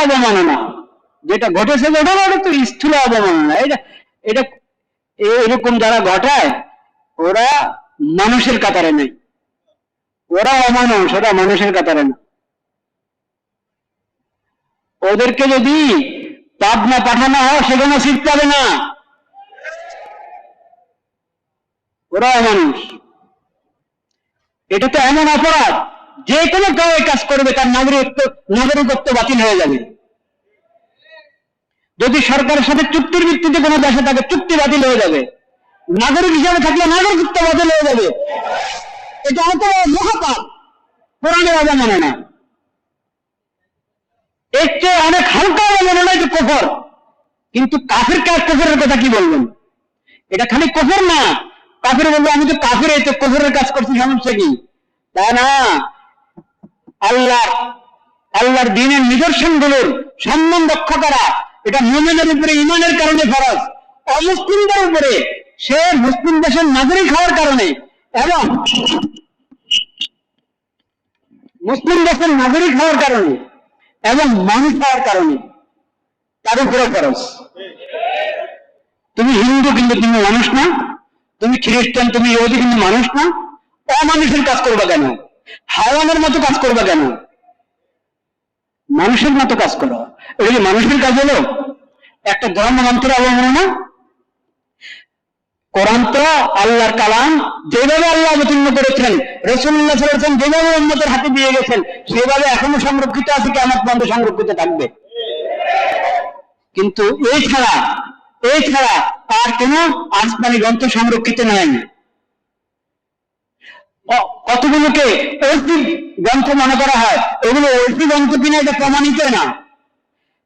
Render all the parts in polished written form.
অবমাননা। যেটা ঘটেছে ঘটনা, ওটা তো স্থূল অবমাননা। এটা এটা এরকম যারা ঘটায় ওরা মানুষের কাতারে নেই, ওরা অমানুষ, ওরা মানুষের কাতারে না। ওদেরকে যদি পাবনা পাঠানো হয় সেখানে সিট পাবে না, ওরা অমানুষ। এটা তো এমন অপরাধ, যে কোনো কেউ কাজ করবে তার নাগরিকত্ব বাতিল হয়ে যাবে। যদি সরকারের সাথে চুক্তির ভিত্তিতে কোনো দেশে থাকে, চুক্তি বাতিল হয়ে যাবে। নাগরিক হিসাবে থাকলে নাগরিকত্ব বাতিল হয়ে যাবে। এটা অত মহাপাপ, কোরআনের অবমাননা। এর চেয়ে অনেক হালকা অবমাননা এটা কুফর। কিন্তু কাফের কুফরের কথা কি বলবেন? এটা খালি কুফর না, কাফের বলবো আমি তো কাফের, এই তো কুফরের কাজ করছি, সমস্যা কি? তা না, আল্লাহর দ্বীনের নিদর্শনগুলোর সম্মান রক্ষা করা এটা মুমিনের উপরে ঈমানের কারণে ফরজ। অমুসলিমদের উপরে, সে মুসলিম দেশের নাগরিক হওয়ার কারণে এবং মুসলিম দেশের নাগরিক হওয়ার কারণে এবং মানুষ হওয়ার কারণে তার উপরে ফরজ। তুমি হিন্দু কিন্তু তুমি মানুষ না, তুমি খ্রিস্টান, তুমি ইহুদি কিন্তু মানুষ না। অমানুষের কাজ করবা কেন? হায়ানের মতো কাজ করবা কেন? মানুষের মতো কাজ করো। এটা কি মানুষের কাজ হলো? একটা ধর্মগ্রন্থের অবমাননা। কোরআন তো আল্লাহর কালাম, যেভাবে আল্লাহ অবতীর্ণ করেছেন, রাসূলুল্লাহ সাল্লাল্লাহু আলাইহি ওয়াসাল্লাম যেভাবে উম্মতের হাতে দিয়ে গেছেন, সেভাবে এখনো সংরক্ষিত আছে, কিয়ামত পর্যন্ত সংরক্ষিত থাকবে। কিন্তু এই ছাড়া আর কোন আসমানি গ্রন্থ সংরক্ষিত নাই। কতগুলোকে ঐশী গ্রন্থ মনে করা হয়, এগুলো ঐশী গ্রন্থ কিনা এটা প্রমাণিত না।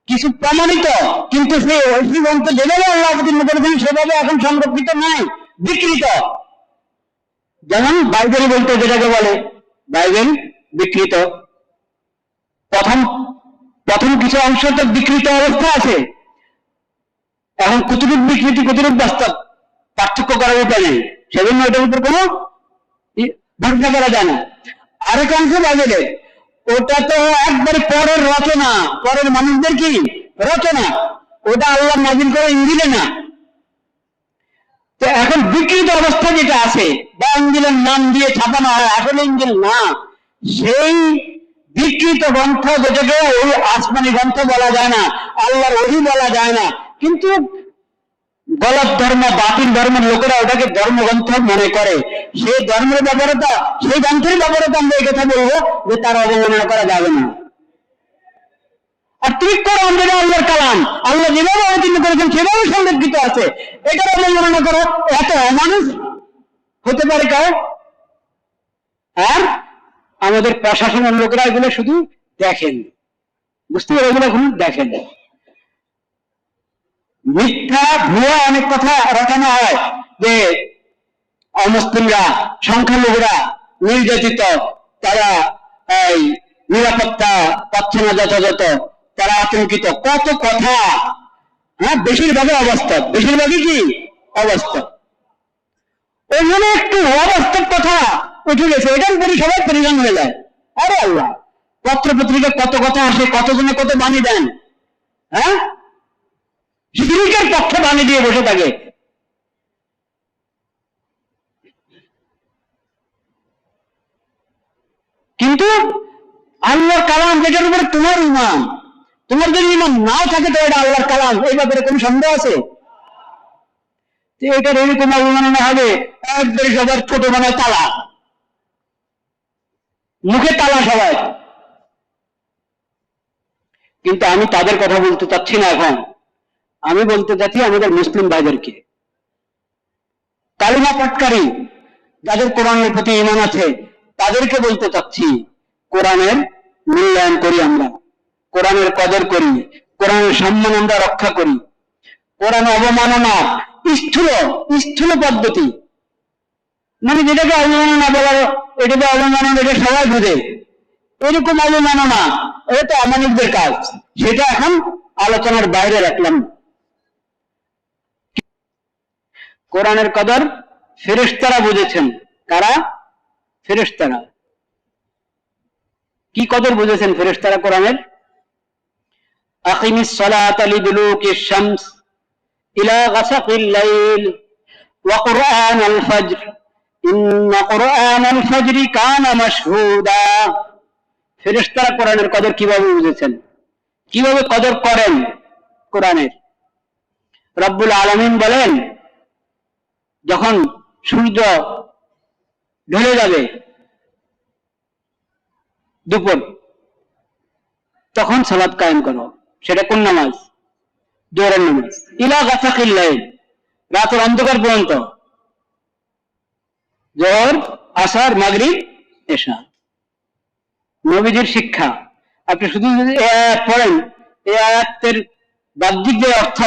কিছু প্রমাণিত, কিন্তু সেই ঐশী গ্রন্থ যেভাবে আল্লাহ অবতীর্ণ করেছেন সেভাবে এখন সংরক্ষিত নাই, বিকৃত। যেমন বাইবেল বলতে যেটাকে বলে, বাইবেল বিকৃত। প্রথম কিছু অংশ তো বিকৃত অবস্থা আছে। এখন কতটুকু বিকৃতি, কতটুকু বাস্তব, পার্থক্য করার উপায় নেই। সেজন্য এটার উপর কোনো ভরসা করা যায় না। আরেক অংশ বাইবেলে, ওটা তো একবারে পরের রচনা, পরের মানুষদের কি রচনা, ওটা আল্লাহ নাযিল করে ইঞ্জিলে না। তো এখন বিকৃত অবস্থা যেটা আছে, বা ইঞ্জিলের নাম দিয়ে ছাপানো হয়, আসলে ইঞ্জিল না, সেই বিকৃত গ্রন্থ যেটাকে ওই আসমানি গ্রন্থ বলা যায় না, আল্লাহর ওহী বলা যায় না। কিন্তু গলত ধর্ম, বাতিল ধর্মের লোকেরা ওটাকে ধর্মগ্রন্থ মনে করে। সেই ধর্মের ব্যাপারে তো, সেই গ্রন্থের ব্যাপারে তো আমরা এই কথা বলবো যে তার অবমাননা করা যাবে না। আর ঠিক করো, যেটা আল্লাহর কালাম, আল্লাহ যেভাবে অবতীর্ণ করেছেন সেভাবে সংরক্ষিত আছে, এটার অবমাননা করো, এত অমানুষ হতে পারে কেউ? আর আমাদের প্রশাসনের লোকেরা এগুলো শুধু দেখেন, বুঝতে পারে, এগুলো এখন দেখেন। মিথ্যা ভুয়া অনেক কথা রটানো হয় যে অমুসলিমরা, সংখ্যালঘুরা নির্যাতিত, তারা এই নিরাপত্তা পাচ্ছে না যথাযথ, তারা আতঙ্কিত, কত কথা। হ্যাঁ, বেশিরভাগই অবাস্তব, বেশিরভাগই কি অবাস্তব। ওইখানে একটু অবাস্তব কথা উঠে গেছে, এটার উপরে সবাই পরিণাম হয়ে যায়। আরে আল্লাহ, পত্র পত্রিকা কত কথা আসে, কতজনে কত বাণী দেন, হ্যাঁ, শিরিকের পক্ষে বাণী দিয়ে বসে থাকে। কিন্তু আল্লাহর কালাম যেটার উপরে তোমার ঈমান, তোমার যদি ঈমান নাও থাকে তো এটা আল্লাহর কালাম, এই ব্যাপারে কোন সন্দেহ আছে? এটার এরকম অবমাননা হবে, একবারে সবার ছোট মানে তালা, মুখে তালা সবাই। কিন্তু আমি তাদের কথা বলতে চাচ্ছি না এখন, আমি বলতে চাচ্ছি আমাদের মুসলিম ভাইদেরকে, কালিমা পাঠকারী যাদের কোরআনের প্রতি ঈমান আছে, তাদেরকে বলতে চাচ্ছি, কোরআনের মূল্যায়ন করি, আমরা কোরআনের কদর করি, কোরআনের সম্মান আমরা রক্ষা করি। কোরআন অবমাননা স্থূল পদ্ধতি, মানে যেটাকে অবমাননা বলার, এটাকে অবমাননা, এটা সবাই বুঝে, এরকম অবমাননা এটা তো অমানুষদের কাজ, সেটা এখন আলোচনার বাইরে রাখলাম। কোরআনের কদর ফেরেশতারা বুঝেছেন। কারা? ফেরেশতারা। কি কদর বুঝেছেন ফেরেশতারা কোরআনের? আকিমিস সালাতা লিদুলুকিশ শামস ইলা গাসাকিল লাইল ওয়া কুরআনাল ফাজর ইন্না কুরআনাল ফাজরি কানা মাশহুদা। ফেরেশতারা কোরআনের কদর কিভাবে বুঝেছেন, কিভাবে কদর করেন কোরআনের? রব্বুল আলামিন বলেন, যখন সূর্য ঢলে যাবে দুপুর, তখন সালাত কায়েম করো। সেটা কোন নামাজ? জোহরের নামাজ। ইলা গাসাকিল লাইল, রাতের অন্ধকার পর্যন্ত, জোহর, আসর, মাগরিব, এশা। নবীজির শিক্ষা। আপনি শুধু যদি এই আয়াত পড়েন, এই আয়াতের বাহ্যিক যে অর্থ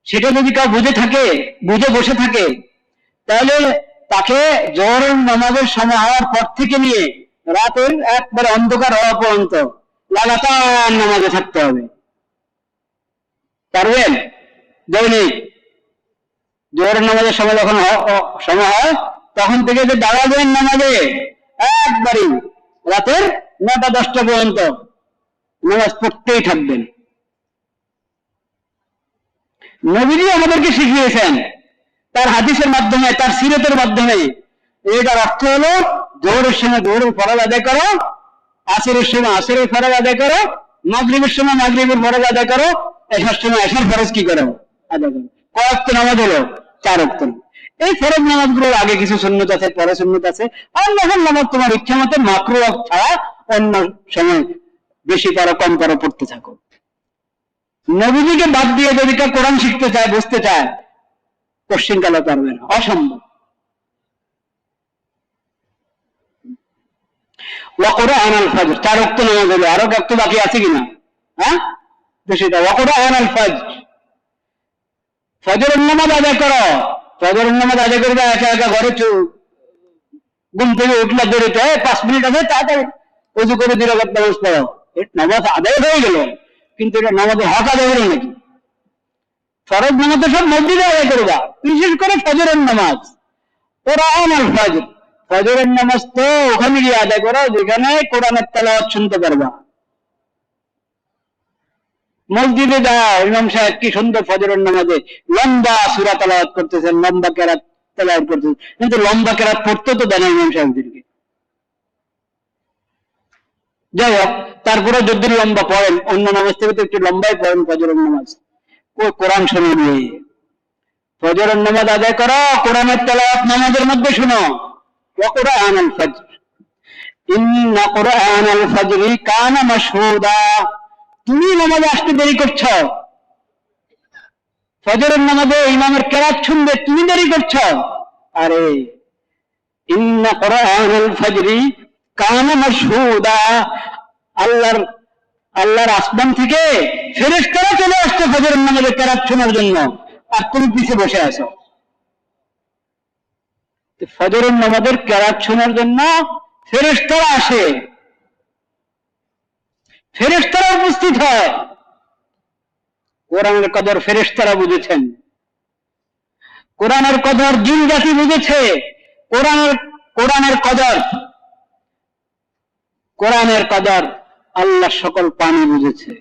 সেটা যদি কেউ বুঝে বসে থাকে, তাহলে তাকে জোহরের নামাজের সময় হওয়ার পর থেকে নিয়ে রাতের একবারে অন্ধকার হওয়া পর্যন্ত লাগাতার নামাজে থাকতে হবে। পারবেন? দৈনিক জোহরের নামাজের সময় যখন সময় হয়, তখন থেকে যে দাঁড়াবেন নামাজে, একবারই রাতের 9টা-10টা পর্যন্ত নামাজ পড়তেই থাকবেন। নবীজি আমাদেরকে শিখিয়েছেন তার হাদিসের মাধ্যমে, তার সিরাতের মাধ্যমে। এটার অর্থ হলো, জোহরের সময় জোহরের ফরজ আদায় করো, আসরের সময় আসরের ফরজ আদায় করো, মাগরিবের সময় মাগরিবের ফরজ আদায় করো, এশার সময় এশার ফরজ কি করো? আদায় করো। কয় ওয়াক্ত নামাজ হলো? 4 ওয়াক্ত। এই ফরজ নামাজগুলোর আগে কিছু সুন্নত আছে, পরে সুন্নত আছে। আর নফল নামাজ তোমার ইচ্ছা মতো মাকরুহ ছাড়া অন্য সময় বেশি পারো কম পারো পড়তে থাকো। নবীজিকে বাদ দিয়ে যদি কেউ কোরআন শিখতে চায়, বুঝতে চায়, পশ্চিমকালে পারবে না, অসম্ভব। ওয়া কুরআনাল ফাজর, 4 ওয়াক্ত নামাজ হলো, আরো ওয়াক্ত বাকি আছে কিনা? হ্যাঁ, বেশিটা। ওয়া কুরআনাল ফাজর, ফজরের নামাজ আদায় করো। ফজরের নামাজ আদায় করবে একা একা ঘরে, ঘুম থেকে উঠলে দেরিতে 5 মিনিট আছে, তাড়াতাড়ি ওযু করে 2 রাকাত নামাজ পড়ো। নামাজ আদায় হয়ে গেল, কিন্তু এটা নামাজের হক আদায় হলো নাকি? ফরজ নামাজ তো সব মসজিদে আদায় করবা, বিশেষ করে ফজরের নামাজ। কুরআনুল ফজর, ফজরের নামাজ তো ওখানে গিয়ে আদায় করো যেখানে কোরআনের তেলাওয়াত শুনতে পারবা। মসজিদে যাও, ইমাম সাহেব কি সুন্দর ফজরের নামাজে লম্বা সূরা তেলাওয়াত করতেছেন, লম্বা কেরাত তেলাওয়াত করতেছেন, কিন্তু লম্বা কেরাত পড়তে তো দেন ইমাম সাহেবদেরকে। যাই হোক, তারপরে যদি লম্বা পড়েন, অন্য নামাজ থেকে তো একটু লম্বাই পড়েন ফজরের নামাজ, কোরআন শুনে। ফজরের নামাজ আদায় করো, কোরআনের তেলাওয়াত নামাজের মধ্যে শুনো। ওয়া কুরআনুল ফাজর ইন্না কুরআনাল ফাজরি কানা মাশহুদা। তুমি নামাজে আসতে দেরি করছো, ফজরের নামাজে ইমামের কেরাত শুনবে, তুমি দেরি করছো। আরে ইন্না কুরআনাল ফাজরি কানা মাশহুদা, আল্লাহর আসমান থেকে ফেরেশতারা চলে আসছে ফজরের নামাজে কেরাত শোনার জন্য, আর তুমি পিছে বসে আছো। ফজরের নামাজের কেরাত শোনার জন্য ফেরেশতারা আসে, ফেরেশতারা উপস্থিত হয়। কোরআনের কদর ফেরেশতারা বুঝেছেন, কোরআনের কদর জিন জাতি বুঝেছে। কোরআনের কদর আল্লাহ সকল প্রাণী বুঝেছে।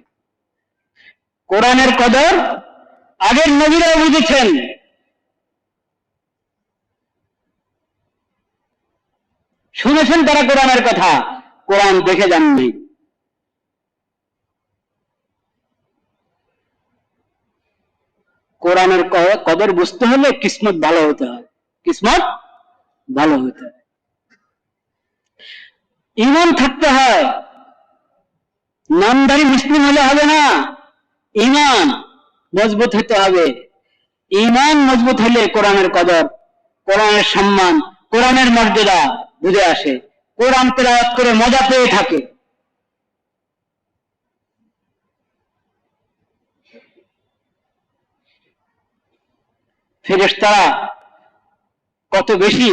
কোরআনের কদর আগের নবীরাও বুঝেছেন। শুনেছেন তারা কোরআনের কথা, কোরআন দেখে যাননি। কোরআনের কদর বুঝতে হলে কিসমত ভালো হতে হয়, কিসমত ভালো হতে হয়, ঈমান থাকতে হয়। নামধারী মুসলিম হলে হবে না, ঈমান মজবুত হতে হবে। ঈমান মজবুত হলে কোরআনের কদর, কোরআনের সম্মান, কোরআনের মর্যাদা বুঝে আসে। কোরআন তেলাওয়াত করে মজা পেয়ে থাকে। ফেরেশতারা কত বেশি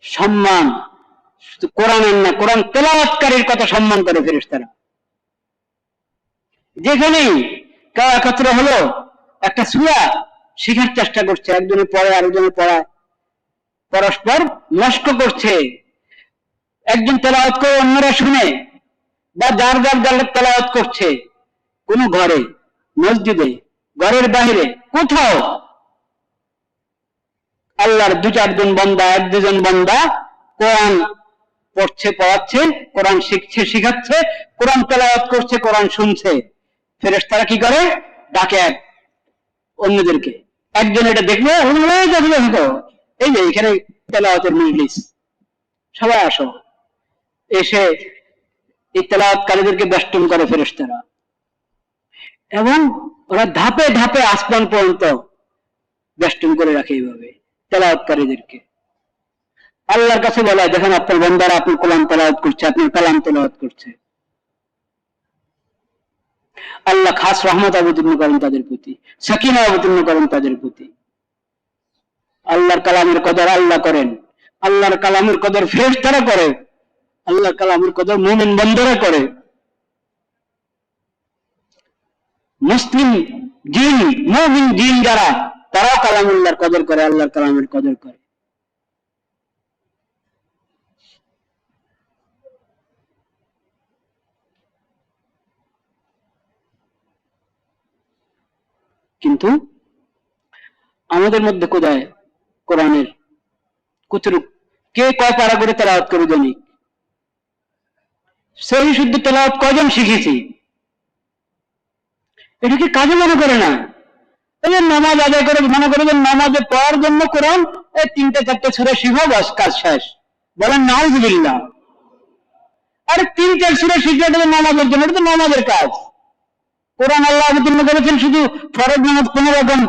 সম্মান, শুধু কোরআনের না, কোরআন তেলাওয়াতকারীর কত সম্মান করে ফেরেশতারা। যেখানেই কেউ একত্র হলো, একটা সূরা শেখার চেষ্টা করছে, একজনে পড়ে আরেকজনে পড়ায়, পরস্পর মস্ক করছে, একজন তেলাওয়াত করে অন্যরা শুনে, বা যার যার যার তেলাওয়াত করছে, কোন ঘরে, মসজিদে, ঘরের বাহিরে, কোথাও আল্লাহর দু চারজন বান্দা, এক দুজন বান্দা কোরআন পড়ছে, পড়াচ্ছে, কোরআন শিখছে, শিখাচ্ছে, কোরআন তেলাওয়াত করছে, কোরআন শুনছে, ফেরেশতারা কি করে? ডাকে অন্যদেরকে। একজন এটা দেখবে, এই যে এখানে তেলাওয়াতের মজলিস, সবাই আসো। এসে এই তেলাওয়াতকারীদেরকে বেষ্টন করে ফেরেশতারা, এবং ওরা ধাপে ধাপে আসমান পর্যন্ত বেষ্টন করে রাখে এইভাবে তেলাওয়াতকারীদেরকে। আল্লাহর কাছে বলা, দেখেন আপনার বান্দারা আপনার কোরআন তেলাওয়াত করছে, আপনার কালাম তেলাওয়াত করছে। আল্লাহ খাস রহমত অবতীর্ণ করেন তাদের প্রতি, সাকিনা অবতীর্ণ করেন তাদের প্রতি। আল্লাহর কালামের কদর আল্লাহ করেন, আল্লাহর কালামের কদর ফেরেশতারা করে, আল্লাহর কালামের কদর মুমিন বান্দারা করে। মুসলিম জিন, মুমিন জিন যারা, তারাও কালামুল্লাহর কদর করে, আল্লাহর কালামের কদর করে। কিন্তু আমাদের মধ্যে কোথায় কোরআনের কতটুক, কে কয় পারা করে তেলাওয়াত করে দৈনিক? সহি শুদ্ধ তেলাওয়াত কয়জন শিখেছি? এটাকে কাজে মনে করে না। এই যে নামাজ আদায় করে মনে করে যে নামাজে পড়ার জন্য কোরআন, এই 3-4 সূরা শিখো, বাস কাজ শেষ। বলেন নাউযুবিল্লাহ। আরে 3-4 সূরা শিখলে এটা নামাজের জন্য, এটা তো নামাজের কাজ। কোরআন আল্লাহ অবতীর্ণ করেছেন শুধু ফরজ নামাজ কোন রকম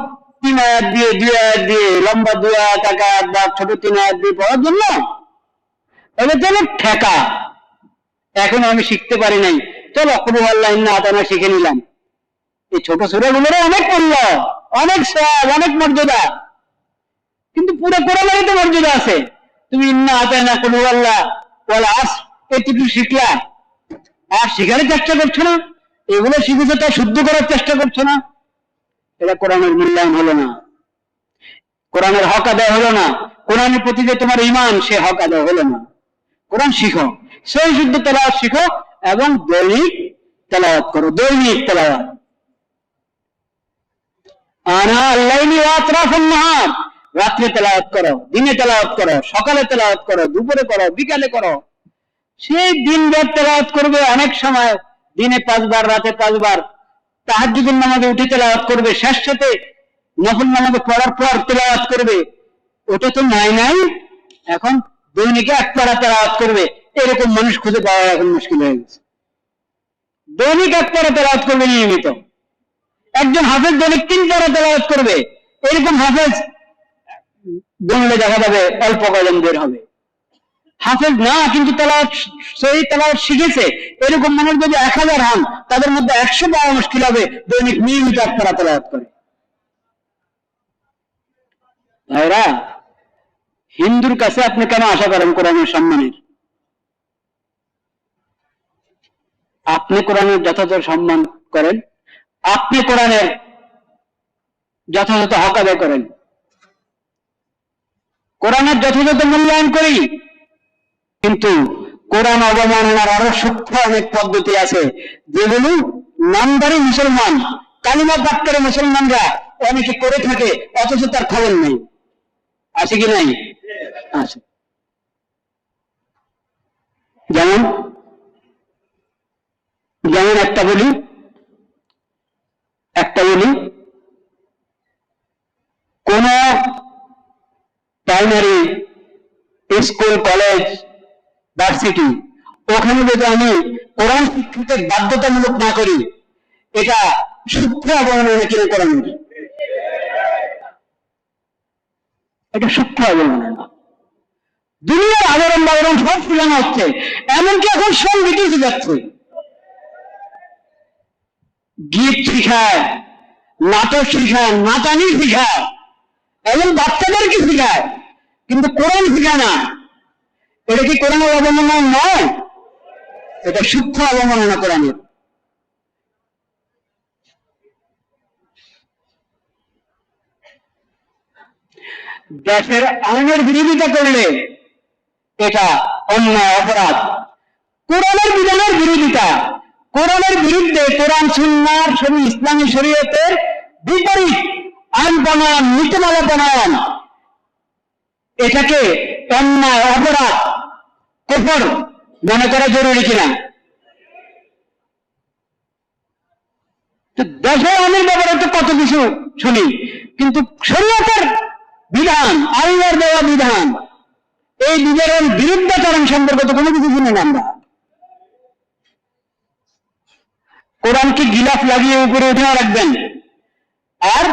3 আয়াত দিয়ে, 2 আয়াত দিয়ে, লম্বা 2 আয়াত, 1 আয়াত বা ছোট 3 আয়াত দিয়ে পড়ার জন্য। এটা চলো ঠেকা, এখন আমি শিখতে পারি নাই, চলো কুল আল্লাহ ইন্না আতানা শিখে নিলাম। এই ছোট সূরাগুলোর অনেক মূল্য, অনেক সওয়াব, অনেক মর্যাদা, কিন্তু পুরো কোরআনেরই তো মর্যাদা আছে। তুমি ইন্না আতানা, কুল আল্লাহ, ওয়াল আসর, এইটুকু শিখলা, আর শিখার চেষ্টা করছো না। এগুলো শিখেছে তা শুদ্ধ করার চেষ্টা করছো না। এটা কোরআনের মূল্যায়ন হলো না, কোরআনের হক আদায় হলো না, কোরআনের প্রতি যে তোমার ঈমান, সে হক আদায় হলো না। কোরআন শিখো, সহি শুদ্ধ তেলাওয়াত শিখো, এবং দৈনিক তেলাওয়াত করো, দৈনিক তেলাওয়াত। আনা আল-লাইলি ওয়া আতরাফান নাহার, রাত্রে তেলাওয়াত করো, দিনে তেলাওয়াত করো, সকালে তেলাওয়াত করো, দুপুরে করো, বিকালে করো। সেই দিনভর তেলাওয়াত করবে, অনেক সময় দিনে 5 বার, রাতে 5 বার, তাহাজ্জুদের নামাজে উঠে তেলাওয়াত করবে, শেষ সাথে নফল নামাজ পড়ার পর তেলাওয়াত করবে। ওটা তো নাই। এখন দৈনিকে 1 পারা তেলাওয়াত করবে, এরকম মানুষ খুঁজে পাওয়া এখন মুশকিল হয়ে গেছে। দৈনিক 1 পারা তেলাওয়াত করবে নিয়মিত। একজন হাফেজ দৈনিক 3 পারা তেলাওয়াত করবে, এরকম হাফেজ গণলে দেখা যাবে অল্প কয়জন বের হবে। হাফেজ না, কিন্তু তেলাওয়াত, সহি তেলাওয়াত শিখেছে, এরকম মানুষ যদি 1000 হন, তাদের মধ্যে 100 পাওয়া মুশকিল হবে দৈনিক নিয়মিত 1 পারা তেলাওয়াত করে। ভাইরা, হিন্দুর কাছে আপনি কেন আশা করেন কোরআনের সম্মানের? আপনি কোরআনের যথাযথ সম্মান করেন, আপনি কোরআনের যথাযথ হক আদায় করেন, কোরআনের যথাযথ মূল্যায়ন করি। কিন্তু কোরআন অবমাননার আরো সূক্ষ্ম অনেক পদ্ধতি আছে, যেগুলো নামধারী মুসলমান, কালিমা পাঠকারী মুসলমানরা অনেকে করে থাকে, অথচ তার খবর নেই। আছে কি নাই? আছে। যেমন একটা বলি, কোন প্রাইমারি স্কুল, কলেজ, ভার্সিটি, ওখানে যদি আমি কোরআন শিক্ষকের বাধ্যতামূলক না করি, এটা সূক্ষ্ম অবমাননা কিনে কোরআনের, এটা সূক্ষ্ম অবমাননা। দুনিয়ার আবরণ বাবরণ সব শেখানো হচ্ছে, এমনকি এখন সঙ্গীতই শেখাচ্ছে, গীত শিখায়, নাটক শিখায়, নাচানি শিখায়, এবং বাচ্চাদেরকে শিখায়, কিন্তু কোরআন শিখায় না। এটা কি কোরআনের অবমাননা নয়? এটা সূক্ষ্ম অবমাননা কোরআনের। দেশের আইনের বিরোধিতা করলে এটা অন্যায়, অপরাধ। কোরআনের বিধানের বিরোধিতা, কোরআনের বিরুদ্ধে, কোরআন সুন্নাহর ইসলামী শরীয়তের বিপরীত আইন প্রণয়ন, নীতিমালা প্রণয়ন, এটাকে অন্যায়, অপরাধ, কুফর মনে করা জরুরি কিনা? দেশে আইনের ব্যাপারে তো কত কিছু শুনি, কিন্তু শরীয়তের বিধান, আল্লাহর দেওয়া বিধান, এই বিধানের বিরুদ্ধাচরণ সম্পর্কে তো কোনো কিছু শুনি না আমরা। কোরআনকে গিলাফ লাগিয়ে উপরে উঠে রাখবেন, আর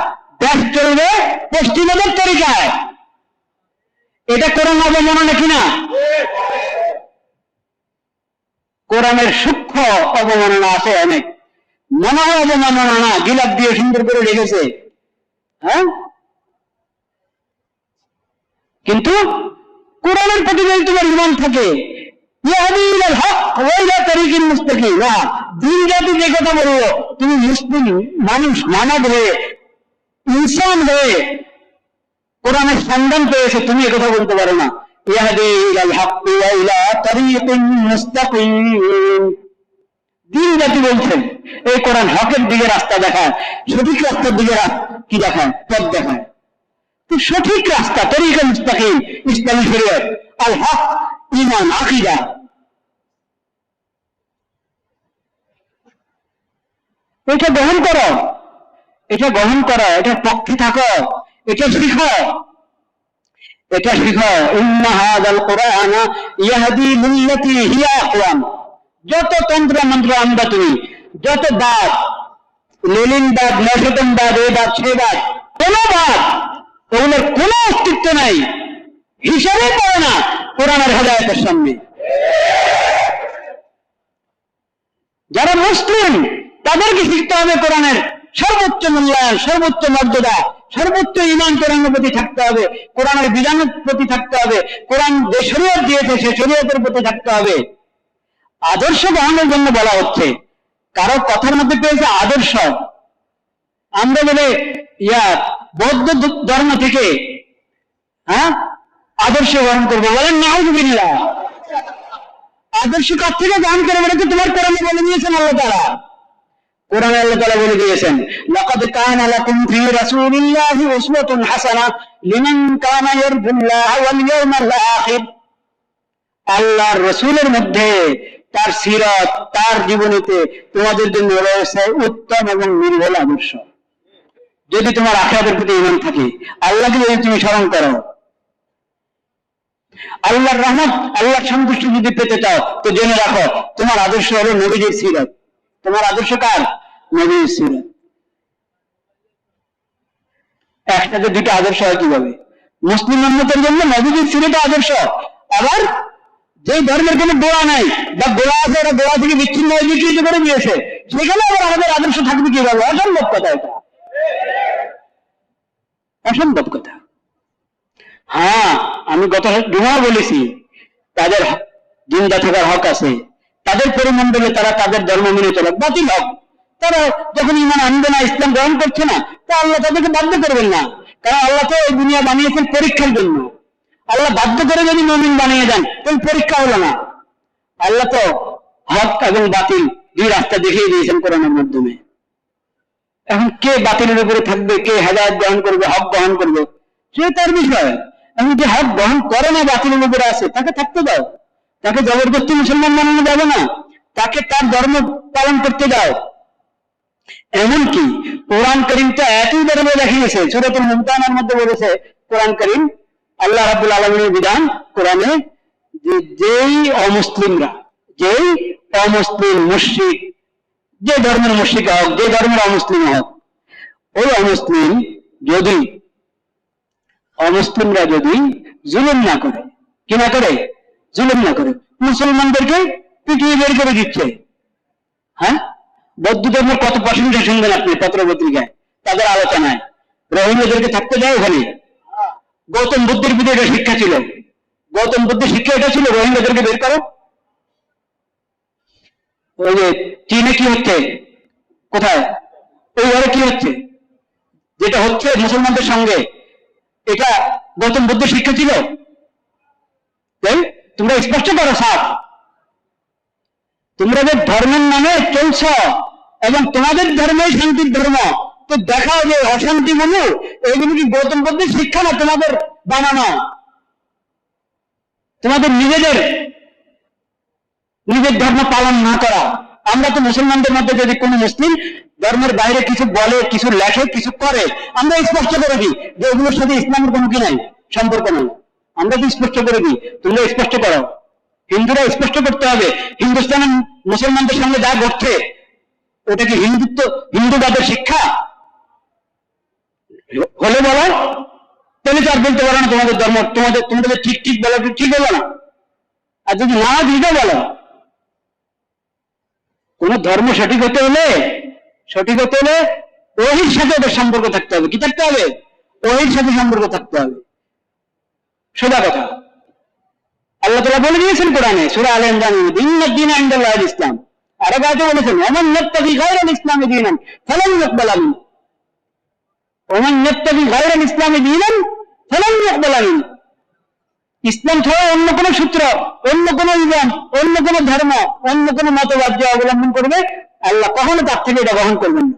দেশ চলবে পশ্চিমাদের তরিকায়। এটা কোরআন অবমাননা কিনা? কোরআনের সূক্ষ্ম অবমাননা আছে অনেক, মনে হয় অবমাননা না, গিলাফ দিয়ে সুন্দর করে রেখেছে। হ্যাঁ, কিন্তু কোরআনের প্রতি যদি তোমার ইমান থাকে, দিন জাতি যে কথা বললো, তুমি মুসলিম মানুষ, মানব হয়ে, ইনসান হয়ে কোরআনের সন্ধান পেয়েছে, তুমি একথা বলতে পারো না। দিন জাতি বলছেন এই কোরআন হকের দিকে রাস্তা দেখায়, সঠিক রাস্তার দিকে কি দেখায়? পথ দেখায়। তো সঠিক রাস্তা, তরিকা মুস্তাকিম, ইসলামী শরীয়ত, আল হক, ঈমান, আকীদা, এটা গ্রহণ করো, এটা গ্রহণ করো, এটার পক্ষে থাকো, এটা শিখো, এটা শিখো। ইন্না হাযাল কুরআনা ইয়াহদি লিল্লাতী হিয়া আকওয়াম। যত তন্ত্র মন্ত্র আনবা তুমি, যত বাদ, লেনিনবাদ, নশতনবাদ, এই বাদ, সে বাদ, কোন বাদ, ওগুলোর কোন অস্তিত্ব নাই, হিসাবে পড়ে না কোরআনের হেদায়েতের সামনে। যারা মুসলিম তাদেরকে শিখতে হবে কোরআনের সর্বোচ্চ মূল্যায়ন, সর্বোচ্চ মর্যাদা, সর্বোচ্চ ঈমান কোরআনের প্রতি থাকতে হবে, কোরআনের বিধানের প্রতি থাকতে হবে, কোরআন যে শরীয়ত দিয়েছে সে শরীয়তের প্রতি থাকতে হবে। আদর্শ গ্রহণের জন্য বলা হচ্ছে, কারো কথার মধ্যে পেয়েছে আদর্শ। আমরা বলে বৌদ্ধ ধর্ম থেকে আদর্শ গ্রহণ করবো, বলেন নাউযুবিল্লাহ। আদর্শ কার থেকে গ্রহণ করে? বলে তো তোমার কোরআনে বলে দিয়েছেন আল্লাহ তাআলা। কোরআনে আল্লাহ তাআলা বলে দিয়েছেন, লাকাদ কানা লাকুম ফি রাসূলিল্লাহি উসওয়াতুন হাসানাহ লিমান কানা ইয়ারজুল্লাহ ওয়াল ইয়াউমাল আখির। আল্লাহর রাসূলের মধ্যে, তার সিরাত, তার জীবনীতে তোমাদের জন্য রয়েছে উত্তম এবং নির্ভুল আদর্শ। যদি তোমার আখিরাতের প্রতি ঈমান থাকে, আল্লাহকে যদি তুমি স্মরণ করো, আল্লাহর রহমত, আল্লাহর সন্তুষ্টি যদি পেতে চাও, তো জেনে রাখো তোমার আদর্শ হলো নবীজির সিরাত। তোমার আদর্শ কার? নবীর সিরাত। একসাথে দুটো আদর্শ হয় কিভাবে? মুসলিম উম্মতের জন্য নবীজির সিরাত আদর্শ, আবার যে ধর্মের কোনো গোড়া নাই বা গোড়া আছে, ওরা গোড়া থেকে বিচ্ছিন্ন হয়ে বিকৃত করে দিয়েছে, সেখানে আবার আমাদের আদর্শ থাকবে কিভাবে? অসম্ভব কথা এটা, অসম্ভব কথা। হ্যাঁ, আমি গত জুমায় বলেছি, তাদের জিন্দা থাকার হক আছে, তাদের পরিমণ্ডলে তারা তাদের ধর্ম মেনে চলে, বাতিল হক। তারা যখন ঈমান আনবে না, ইসলাম গ্রহণ করছে না, তা আল্লাহ তাদেরকে বাধ্য করবেন না, কারণ আল্লাহ তো এই দুনিয়া বানিয়েছেন পরীক্ষার জন্য। আল্লাহ বাধ্য করে যদি মুমিন বানিয়ে দেন, তাহলে পরীক্ষা হলো না। আল্লাহ তো হক এবং বাতিল দুই রাস্তা দেখিয়ে দিয়েছেন কোরআনের মাধ্যমে। এখন কে বাতিলের উপরে থাকবে, কে হেদায়েত গ্রহণ করবে, হক গ্রহণ করবে, সে তার বিষয়। এখন যে হক গ্রহণ করে না, বাতিলের উপরে আছে, তাকে থাকতে দাও, তাকে জবরদস্তি মুসলমান বানানো যাবে না, তাকে তার ধর্ম পালন করতে দাও। এমনকি কোরআন কারীমটা একই ধর্মে দেখিয়েছে, সূরাতুল মুমতাহানার মধ্যে বলেছে কোরআন কারীম, আল্লাহ রাব্বুল আলামিনের বিধান কোরআনে, যে যেই অমুসলিমরা, যেই অমুসলিম মুশরিক, যে ধর্মের মুশরিক হোক, যে ধর্মের অমুসলিম হোক, ওই অমুসলিমরা যদি জুলুম না করে, কি না করে? জুলুম না করে, মুসলমানদেরকে পিটিয়ে বের করে দিচ্ছে। হ্যাঁ, বৌদ্ধ ধর্মের কত প্রশংসা শুনবেন আপনি পত্র পত্রিকায়, তাদের আলোচনায়। রোহিঙ্গাদেরকে থাকতে যায় ওখানে। গৌতম বুদ্ধের প্রতি এটা শিক্ষা ছিল, গৌতম বুদ্ধের শিক্ষা এটা ছিল, রোহিঙ্গাদেরকে বের করো। ওই যে চীনে কি হচ্ছে, কোথায়, ওই ঘরে কি হচ্ছে, যেটা হচ্ছে মুসলমানদের সঙ্গে, এটা গৌতম বুদ্ধের শিক্ষা ছিল? তাই, তোমরা স্পষ্ট করো সাফ। তোমরা যে ধর্মের নামে চলছ এবং তোমাদের ধর্মই শান্তির ধর্ম, তো দেখাও যে অশান্তি গুলো এগুলো কি গৌতম বুদ্ধের শিক্ষা না তোমাদের বানানো, তোমাদের নিজের ধর্ম পালন না করা। আমরা তো মুসলমানদের মধ্যে যদি কোনো মুসলিম ধর্মের বাইরে কিছু বলে, কিছু লেখে, কিছু করে, আমরা স্পষ্ট করে দিই যে এগুলোর সাথে ইসলামের কোনো কি নাই, সম্পর্ক নাই। আমরা তো স্পষ্ট করে দিই, তোমরা স্পষ্ট করো। হিন্দুরা স্পষ্ট করতে হবে হিন্দুস্তানের মুসলমানদের সঙ্গে যা ঘটছে ওটা কি হিন্দুবাদের শিক্ষা হলে বলো, তাহলে তো আর বলতে পারো না তোমাদের ধর্ম, তোমাদের ঠিক বলো, ঠিক হলো না। আর যদি না দিকে বলো, কোন ধর্ম সঠিক হতে হলে ওহির সাথে ওদের সম্পর্ক থাকতে হবে। কি থাকতে হবে? ওহির সাথে সম্পর্ক থাকতে হবে, সোজা কথা। আল্লাহ তাআলা বলে দিয়েছেন কোরআনে সূরা আলে ইমরান, ইন্নাদ-দীন ইনদাল্লাহিল ইসলাম। আর এক আয়াতে বলেছেন, ওমান ইয়াত্তাবি গায়রাল ইসলামি দীনান ফালান ইউকবালা মিনহু, ওমান ইয়াত্তাবি গায়রাল ইসলামি দীনান ফালান ইউকবালা মিনহু। ইসলাম ছাড়া অন্য কোন সূত্র, অন্য কোন ইমান, অন্য কোন ধর্ম, অন্য কোন মতবাদ যে অবলম্বন করবে, আল্লাহ কখনো তার থেকে এটা গ্রহণ করবেন না।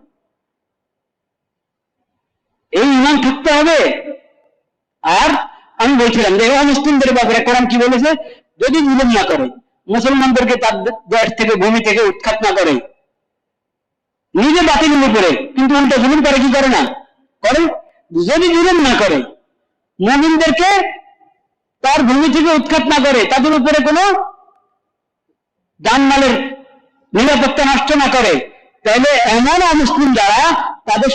এই ইমান থাকতে হবে। আর আমি বলছিলাম যে মুসলিমদের ব্যাপারে কোরআন কি বলেছে, যদি জুলুম না করে, মুসলমানদেরকে তার দেশ থেকে, ভূমি থেকে উৎখাত না করে, নিজে বাতিল করে, কিন্তু উল্টা জুলুম করে কি করে না করে, যদি জুলুম না করে, মুমিনদেরকে তার ভূমি থেকে উৎখাত না করে, তাদের উপরে কোনো জানমালের নিরাপত্তা নষ্ট না করে, তাহলে এমন অমুসলিম যারা, তাদের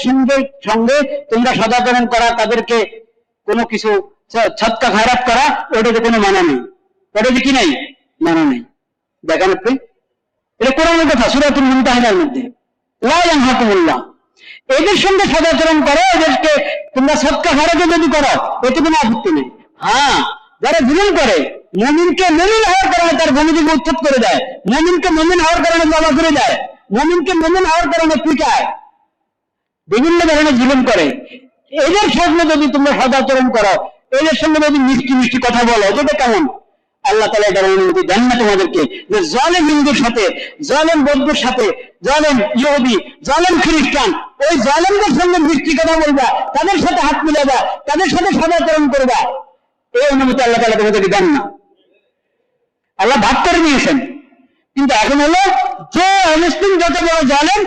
সঙ্গে তোমরা সদাচরণ করা, তাদেরকে কোনো কিছু ছটকা খারাপ করা, ওটাতে কোনো মানা নেই। ওটাতে কি নাই? মানা নেই। দেখেন আপনি, এটা কোরআনের কথা, সূরাতুল মুমতাহিনার মধ্যে, লা ইয়ানহাকুমুল্লাহ। এদের সঙ্গে সদাচরণ করো, এদেরকে তোমরা ছটকা খারাপও যদি করো, এতে কোনো আপত্তি নেই। হ্যাঁ, যারা জুলুম করে, মুমিনকে মুমিন হওয়ার কারণে তার ভূমি থেকে উচ্ছেদ করে দেয়, মুমিনকে মুমিন হওয়ার কারণে জমা করে দেয়, মুমিনকে মুমিন হওয়ার কারণে পিটায়, বিভিন্ন ধরনের জুলুম করে, এদের সঙ্গে যদি তোমরা সদাচরণ করো, এদের সঙ্গে যদি মিষ্টি কথা বলো, যেটা কেমন? আল্লাহ তাআলা এটার অনুমতি দেন না তোমাদেরকে, যে জালেম হিন্দুর সাথে, জালেম বৌদ্ধের সাথে, জালেম ইহুদি, জালেম খ্রিস্টান, ওই জালেমদের সঙ্গে মিষ্টি কথা বলবা, তাদের সাথে হাত মিলাবা, তাদের সাথে সদাচরণ করবা, এই অনুমতি আল্লাহ তাআলা তোমাদেরকে দেন না। আল্লাহ ভাগ করে দিয়েছেন। কিন্তু এখন হলো, যে মুসলিম যত বড় জালেম,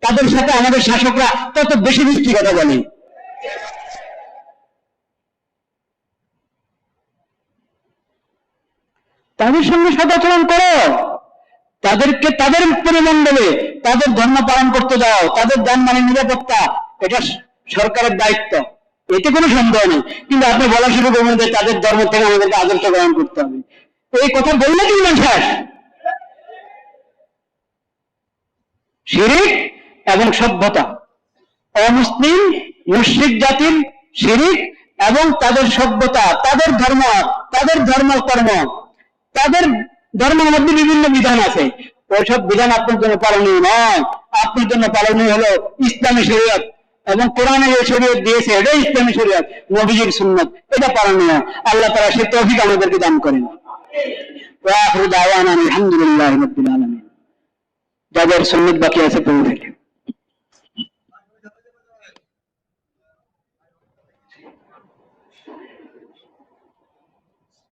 তাদের সাথে আমাদের শাসকরা তত বেশি মিষ্টি কথা বলে। তাদের সঙ্গে সদাচরণ করো, তাদেরকে তাদের পরিমাণ দেবে, তাদের ধর্ম পালন করতে দাও, তাদের জানমালের নিরাপত্তা, এটা সরকারের দায়িত্ব, এতে কোনো সন্দেহ নেই। কিন্তু আপনি বলা শুরু করবেন যে তাদের ধর্ম থেকে আমাদেরকে আদর্শ গ্রহণ করতে হবে, এই কথা বললে কি শেষ? শিরিক এবং সভ্যতা, অমুসলিম মুশরিক জাতির শিরিক এবং তাদের সভ্যতা, তাদের ধর্ম, তাদের ধর্মকর্ম, তাদের ধর্মের মধ্যে বিভিন্ন বিধান আছে, ওইসব বিধান আপনার জন্য পালনীয় নয়। আপনার জন্য পালনীয় হলো ইসলামী শরীয়ত, এবং কোরআনে যে শরীয়ত দিয়েছে এটাই ইসলামী শরীয়ত, নবীজির সুন্নাত, এটা পালনীয়। আল্লাহ তাআলা সে তৌফিক আমাদেরকে দান করেন। ওয়া আখিরু দাওয়ানা আলহামদুলিল্লাহি রাব্বিল আলামিন। যাদের সুন্নাত বাকি আছে পড়ে ফেলে।